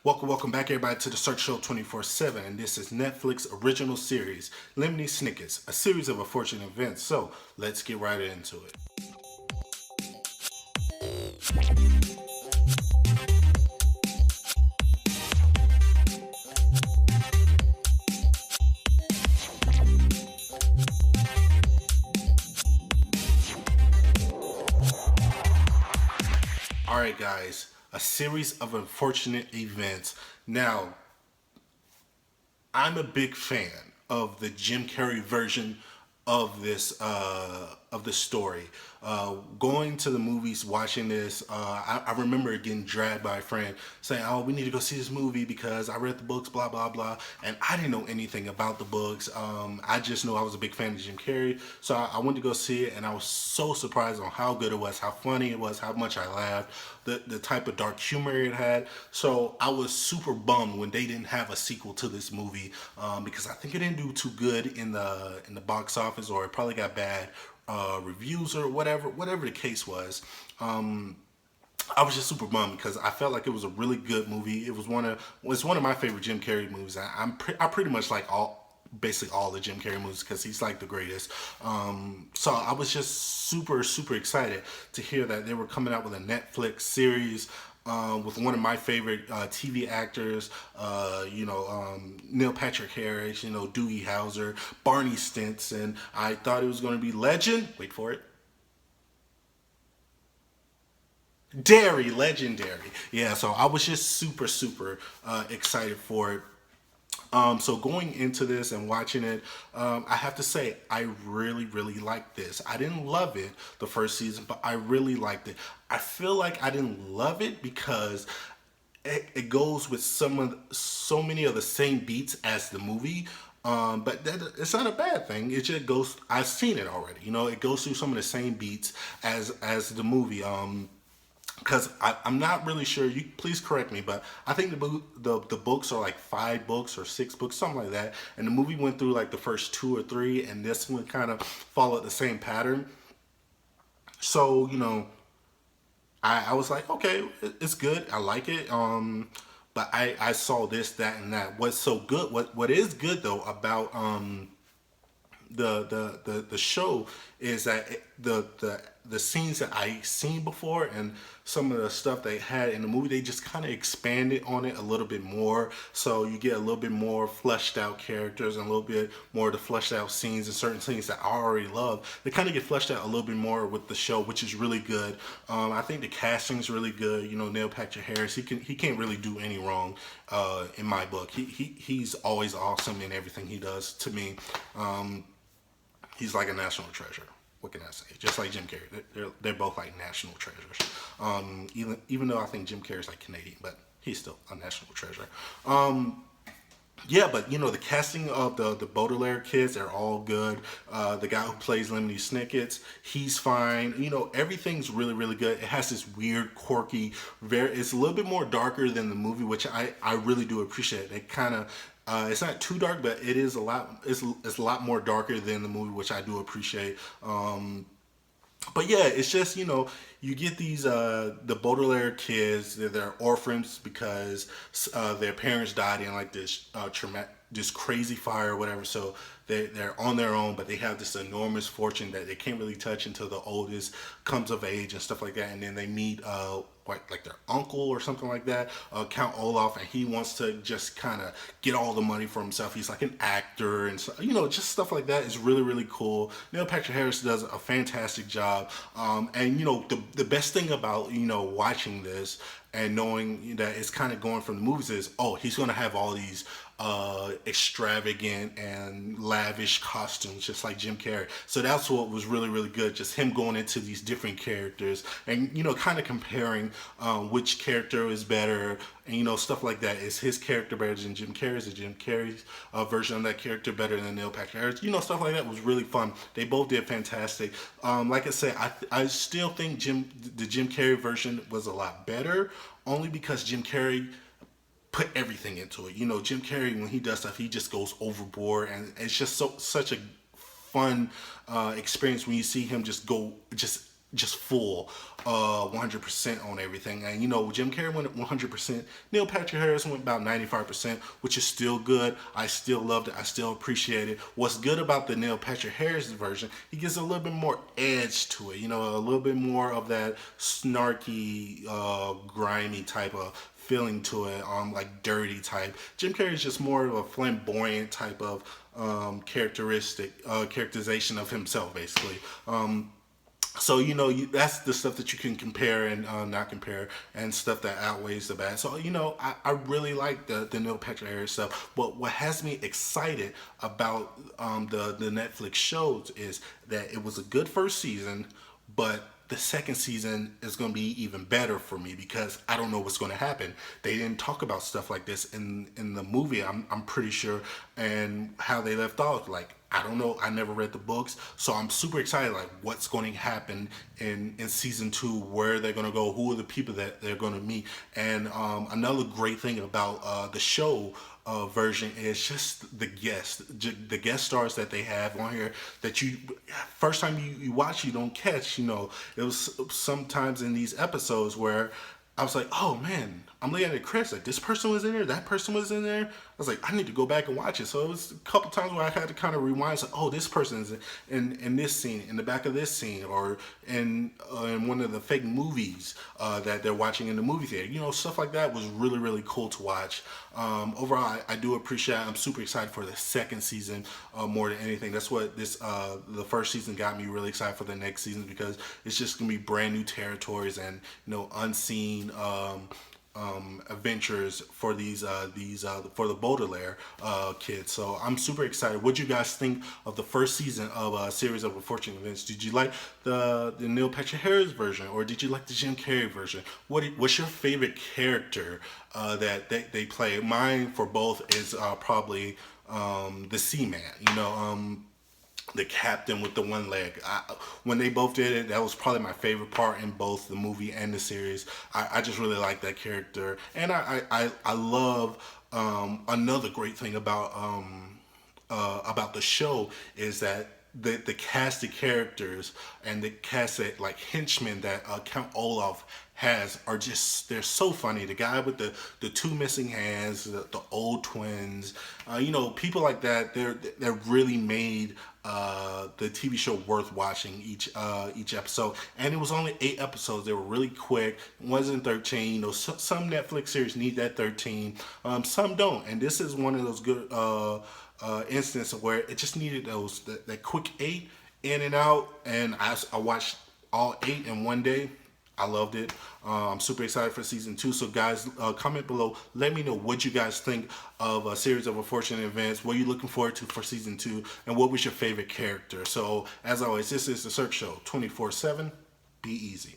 Welcome back, everybody, to the Search Show 24/7, and this is Netflix original series, Lemony Snicket's, a series of unfortunate events. So let's get right into it. All right, guys, a series of unfortunate events. Now, I'm a big fan of the Jim Carrey version of the story. Going to the movies, watching this, I remember getting dragged by a friend saying, "Oh, we need to go see this movie because I read the books, blah blah blah," and I didn't know anything about the books. I just knew I was a big fan of Jim Carrey, so I went to go see it, and I was so surprised on how good it was, how funny it was, how much I laughed, the type of dark humor it had. So I was super bummed when they didn't have a sequel to this movie, because I think it didn't do too good in the box office, or it probably got bad reviews or whatever the case was. I was just super bummed because I felt like it was a really good movie. It's one of my favorite Jim Carrey movies. I pretty much like basically all the Jim Carrey movies because he's like the greatest. So I was just super excited to hear that they were coming out with a Netflix series. With one of my favorite TV actors, Neil Patrick Harris, Doogie Howser, Barney Stinson. I thought it was going to be legend. Wait for it. Legendary. Yeah, so I was just super excited for it. So going into this and watching it, I have to say I really liked this. I didn't love it the first season, but I really liked it. I feel like I didn't love it because it goes with so many of the same beats as the movie. But it's not a bad thing. It just goes. I've seen it already. It goes through some of the same beats as the movie. Because I'm not really sure. You please correct me, but I think the books are like 5 books or 6 books, something like that. And the movie went through like the first 2 or 3, and this one kind of followed the same pattern. So I was like, okay, it's good. I like it. But I saw this, that, and that. What's so good? What is good though about the show is that the scenes that I seen before and some of the stuff they had in the movie, they just kind of expanded on it a little bit more. So you get a little bit more fleshed out characters and a little bit more of the fleshed out scenes and certain scenes that I already love. They kind of get fleshed out a little bit more with the show, which is really good. I think the casting is really good. Neil Patrick Harris, he can't really do any wrong in my book. He's always awesome in everything he does to me. He's like a national treasure. What can I say? Just like Jim Carrey, they're both like national treasures. Even though I think Jim Carrey's like Canadian, but he's still a national treasure. Yeah, but the casting of the Baudelaire kids, they're all good. The guy who plays Lemony Snicket's, he's fine. Everything's really good. It has this weird, quirky, it's a little bit more darker than the movie, which I really do appreciate. It kind of it's not too dark, but it is a lot. It's a lot more darker than the movie, which I do appreciate. But yeah, it's just you get these the Baudelaire kids. They're orphans because their parents died in like this crazy fire or whatever. So they're on their own, but they have this enormous fortune that they can't really touch until the oldest comes of age and stuff like that. And then they meet like their uncle or something like that, Count Olaf, and he wants to just kind of get all the money for himself. He's like an actor, and so, just stuff like that is really cool. Neil Patrick Harris does a fantastic job, and the best thing about watching this and knowing that it's kind of going from the movies is, oh, he's going to have all these extravagant and lavish costumes, just like Jim Carrey. So that's what was really good. Just him going into these different characters and kind of comparing which character is better and stuff like that. Is his character better than Jim Carrey's? Is Jim Carrey's version of that character better than Neil Patrick Harris? Stuff like that was really fun. They both did fantastic. Like I said, I still think the Jim Carrey version was a lot better, only because Jim Carrey put everything into it. Jim Carrey, when he does stuff, he just goes overboard, and it's just such a fun experience when you see him just just full 100% on everything. And you know, Jim Carrey went 100%. Neil Patrick Harris went about 95%, which is still good. I still loved it. I still appreciate it. What's good about the Neil Patrick Harris version, he gives a little bit more edge to it. You know, a little bit more of that snarky, grimy type of feeling to it, like dirty type. Jim Carrey is just more of a flamboyant type of characterization of himself, basically. So you know, that's the stuff that you can compare and not compare, and stuff that outweighs the bad. So you know, I really like the Neil Patrick Harris stuff. But what has me excited about the Netflix shows is that it was a good first season, but the second season is going to be even better for me because I don't know what's going to happen. They didn't talk about stuff like this in the movie. I'm pretty sure, and how they left off, like, I don't know. I never read the books, so I'm super excited. Like, what's going to happen in season 2? Where they're going to go? Who are the people that they're going to meet? And another great thing about the show version is just the guest stars that they have on here. That you first time you watch, you don't catch. You know, it was sometimes in these episodes where I was like, oh man, I'm looking at Chris, like, this person was in there, that person was in there. I was like, I need to go back and watch it. So it was a couple times where I had to kind of rewind. So, oh, this person is in this scene, in the back of this scene, or in one of the fake movies that they're watching in the movie theater. You know, stuff like that was really, really cool to watch. Overall, I do appreciate it. I'm super excited for the second season more than anything. That's what the first season got me really excited for the next season, because it's just going to be brand new territories and, you know, unseen adventures for these for the Baudelaire kids. So I'm super excited. What do you guys think of the first season of a series of unfortunate events? Did you like the Neil Patrick Harris version, or did you like the Jim Carrey version? What's your favorite character that they play? Mine for both is probably the Seaman. You know, the captain with the one leg. When they both did it, that was probably my favorite part in both the movie and the series. I just really like that character, and I love another great thing about the show is that the cast of characters and the cast of, like, henchmen that Count Olaf has are just, they're so funny. The guy with the two missing hands, the old twins, you know, people like that. They're really made the TV show worth watching each episode. And it was only 8 episodes. They were really quick. It wasn't 13. You know, some Netflix series need that 13. Some don't. And this is one of those good instances where it just needed that quick 8 in and out. And I watched all 8 in one day. I loved it. I'm super excited for season 2. So guys, comment below. Let me know what you guys think of a series of unfortunate events. What are you looking forward to for season 2? And what was your favorite character? So as always, this is the Search Show 24/7. Be easy.